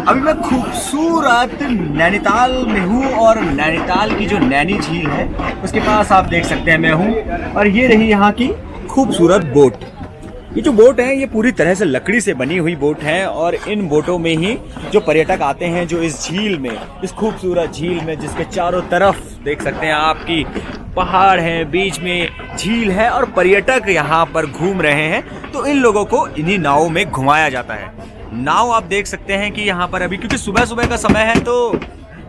अभी मैं खूबसूरत नैनीताल में हूँ और नैनीताल की जो नैनी झील है उसके पास आप देख सकते हैं मैं हूँ। और ये रही यहाँ की खूबसूरत बोट। ये जो बोट है ये पूरी तरह से लकड़ी से बनी हुई बोट है और इन बोटों में ही जो पर्यटक आते हैं जो इस झील में, इस खूबसूरत झील में जिसके चारों तरफ देख सकते हैं आपकी पहाड़ हैं, बीच में झील है और पर्यटक यहाँ पर घूम रहे हैं, तो इन लोगों को इन्हीं नावों में घुमाया जाता है। नाव आप देख सकते हैं कि यहाँ पर अभी क्योंकि सुबह सुबह का समय है तो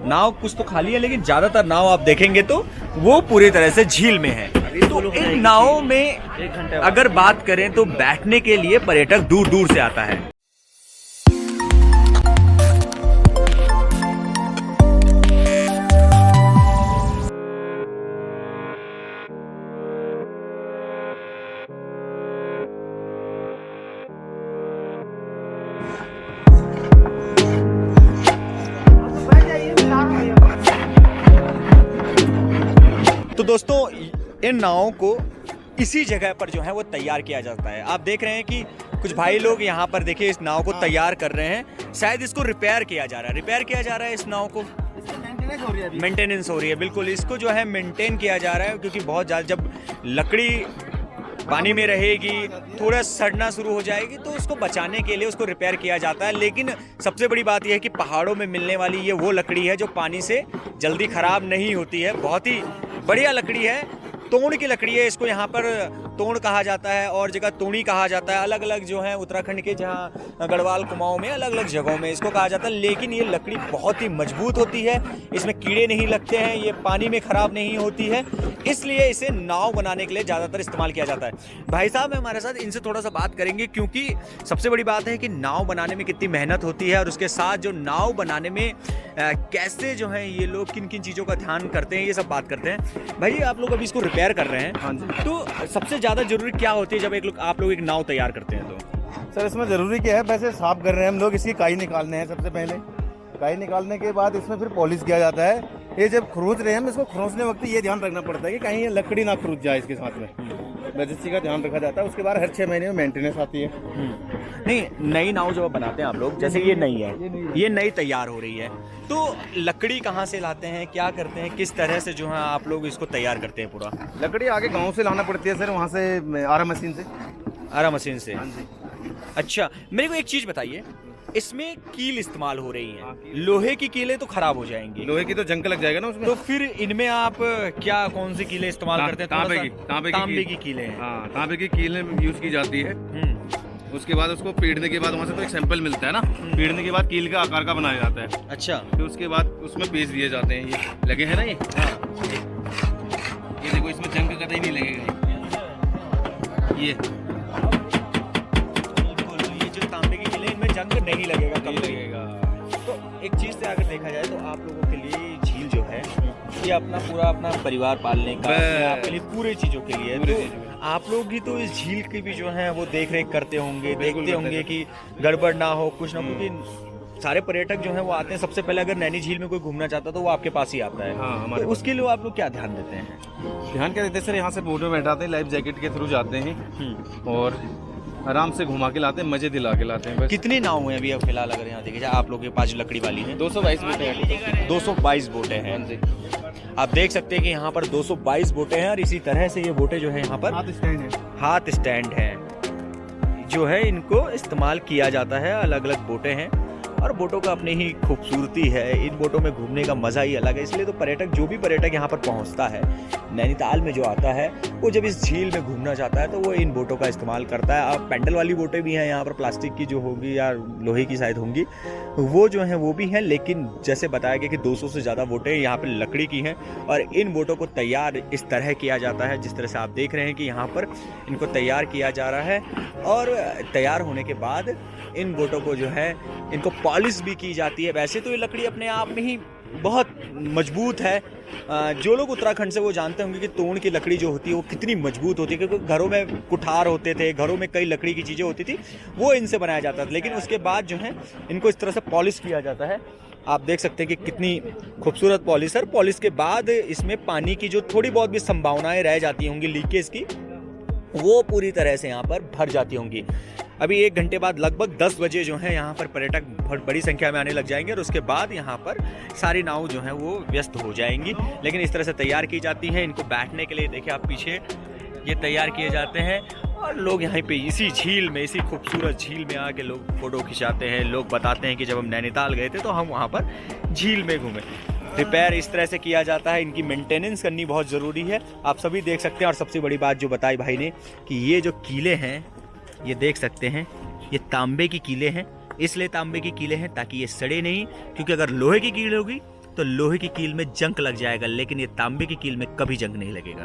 नाव कुछ तो खाली है, लेकिन ज्यादातर नाव आप देखेंगे तो वो पूरी तरह से झील में है। तो इन नावों में अगर बात करें तो बैठने के लिए पर्यटक दूर दूर से आता है। तो दोस्तों इन नावों को इसी जगह पर जो है वो तैयार किया जाता है। आप देख रहे हैं कि कुछ भाई लोग यहाँ पर देखिए इस नाव को तैयार कर रहे हैं। शायद इसको रिपेयर किया जा रहा है इस नाव को मेंटेनेंस हो रही है। बिल्कुल इसको जो है मेंटेन किया जा रहा है, क्योंकि बहुत ज़्यादा जब लकड़ी पानी में रहेगी थोड़ा सड़ना शुरू हो जाएगी तो उसको बचाने के लिए उसको रिपेयर किया जाता है। लेकिन सबसे बड़ी बात यह है कि पहाड़ों में मिलने वाली ये वो लकड़ी है जो पानी से जल्दी ख़राब नहीं होती है। बहुत ही बढ़िया लकड़ी है, तोड़ की लकड़ी है। इसको यहाँ पर तोड़ कहा जाता है और जगह तोड़ी कहा जाता है। अलग अलग जो है उत्तराखंड के जहाँ गढ़वाल कुमाऊं में अलग अलग जगहों में इसको कहा जाता है। लेकिन ये लकड़ी बहुत ही मजबूत होती है, इसमें कीड़े नहीं लगते हैं, ये पानी में ख़राब नहीं होती है, इसलिए इसे नाव बनाने के लिए ज़्यादातर इस्तेमाल किया जाता है। भाई साहब हमारे साथ इनसे थोड़ा सा बात करेंगे, क्योंकि सबसे बड़ी बात है कि नाव बनाने में कितनी मेहनत होती है और उसके साथ जो नाव बनाने में कैसे जो है ये लोग किन किन चीज़ों का ध्यान करते हैं, ये सब बात करते हैं। भाई आप लोग अभी इसको रिपेयर कर रहे हैं। हाँ जी। तो सबसे ज़्यादा जरूरी क्या होती है जब आप लोग एक नाव तैयार करते हैं? तो सर इसमें ज़रूरी क्या है, वैसे साफ कर रहे हैं हम लोग, इसकी काई निकालने हैं। सबसे पहले काई निकालने के बाद इसमें फिर पॉलिश किया जाता है। ये जब खरोच रहे हैं हम इसको खरोचने वक्त ये ध्यान रखना पड़ता है कि कहीं ये लकड़ी ना खरोच जाए इसके साथ में, वैसे इसी का ध्यान रखा जाता है। उसके बाद हर 6 महीने में मेंटेनेंस आती है। नहीं, नई नाव जो बनाते हैं आप लोग, जैसे ये नई है, ये नई तैयार हो रही है, तो लकड़ी कहाँ से लाते हैं, क्या करते हैं, किस तरह से जो है आप लोग इसको तैयार करते हैं? पूरा लकड़ी आगे गाँव से लाना पड़ती है सर, वहाँ से आरा मशीन से। आरा मशीन से? हाँ जी। अच्छा, मेरे को एक चीज़ बताइए, इसमें कील इस्तेमाल हो रही है, लोहे की कीलें तो खराब हो जाएंगी, लोहे की तो जंग लग जाएगा ना उसमें। तो फिर इनमें आप क्या कौन सी कीलें इस्तेमाल करते हैं? तांबे की कीलें हैं। हाँ, तांबे की कीलें यूज की जाती है। उसके बाद उसको पीटने के बाद वहाँ से तो एक सैंपल मिलता है ना, पीटने के बाद कील का आकार का बनाया जाता है। अच्छा, फिर उसके बाद उसमें पीस दिए जाते हैं। ये लगे हैं ना, ये ये देखो इसमें जंग कतई नहीं लगेगा। ये जो तांबे की कीलें, इनमें जंग नहीं लगेगा, कम लगेगा। तो एक चीज़ से अगर देखा जाए तो आप लोगों के लिए झील जो है ये अपना परिवार पालने का, आपके लिए पूरे चीज़ों के लिए। तो आप लोग भी तो इस झील की भी जो है वो देख रेख करते होंगे, देखते होंगे कि गड़बड़ ना हो, कुछ ना, क्योंकि सारे पर्यटक जो हैं वो आते हैं। सबसे पहले अगर नैनी झील में कोई घूमना चाहता है तो वो आपके पास ही आता है। हाँ, तो उसके लिए आप लोग क्या ध्यान देते हैं? ध्यान क्या देते हैं सर, यहाँ से बोट में बैठाते हैं, लाइफ जैकेट के थ्रू जाते हैं और आराम से घुमा के लाते हैं, मजे दिला के लाते हैं बस। कितनी नाव हैं अभी फिलहाल अगर यहाँ देखिए जाए आप लोग के पास जो लकड़ी वाली है? 222 बोटें हैं। 222 बोटें हैं। आप देख सकते हैं कि यहाँ पर 222 बोटें हैं और इसी तरह से ये बोटें जो है यहाँ पर हाथ स्टैंड है जो है इनको इस्तेमाल किया जाता है। अलग अलग बोटें हैं और बोटों का अपनी ही खूबसूरती है, इन बोटों में घूमने का मज़ा ही अलग है। इसलिए तो जो भी पर्यटक यहाँ पर पहुँचता है, नैनीताल में जो आता है, वो जब इस झील में घूमना चाहता है तो वो इन बोटों का इस्तेमाल करता है। अब पैडल वाली बोटें भी हैं यहाँ पर, प्लास्टिक की जो होगी या लोहे की शायद होंगी, वो जो हैं वो भी हैं। लेकिन जैसे बताया गया कि 200 से ज़्यादा बोटें यहाँ पर लकड़ी की हैं और इन बोटों को तैयार इस तरह किया जाता है जिस तरह से आप देख रहे हैं कि यहाँ पर इनको तैयार किया जा रहा है। और तैयार होने के बाद इन बोटों को जो है इनको पॉलिश भी की जाती है। वैसे तो ये लकड़ी अपने आप में ही बहुत मजबूत है। जो लोग उत्तराखंड से वो जानते होंगे कि तोड़ की लकड़ी जो होती है वो कितनी मजबूत होती है, क्योंकि घरों में कुठार होते थे, घरों में कई लकड़ी की चीज़ें होती थी, वो इनसे बनाया जाता था। लेकिन उसके बाद जो है इनको इस तरह से पॉलिश किया जाता है। आप देख सकते हैं कि कितनी खूबसूरत पॉलिश है। पॉलिश के बाद इसमें पानी की जो थोड़ी बहुत भी संभावनाएं रह जाती होंगी लीकेज की, वो पूरी तरह से यहाँ पर भर जाती होंगी। अभी 1 घंटे बाद लगभग 10 बजे जो है यहाँ पर पर्यटक बहुत बड़ी संख्या में आने लग जाएंगे और उसके बाद यहाँ पर सारी नाव जो है वो व्यस्त हो जाएंगी। लेकिन इस तरह से तैयार की जाती हैं, इनको बैठने के लिए देखिए आप पीछे ये तैयार किए जाते हैं और लोग यहाँ पे इसी झील में, इसी खूबसूरत झील में आके लोग फ़ोटो खिंचाते हैं। लोग बताते हैं कि जब हम नैनीताल गए थे तो हम वहाँ पर झील में घूमे। रिपेयर इस तरह से किया जाता है, इनकी मेंटेनेंस करनी बहुत ज़रूरी है, आप सभी देख सकते हैं। और सबसे बड़ी बात जो बताई भाई ने कि ये जो कीले हैं, ये देख सकते हैं, ये तांबे की कीले हैं। इसलिए तांबे की कीले हैं ताकि ये सड़े नहीं, क्योंकि अगर लोहे की कील होगी तो लोहे की कील में जंग लग जाएगा, लेकिन ये तांबे की कील में कभी जंग नहीं लगेगा।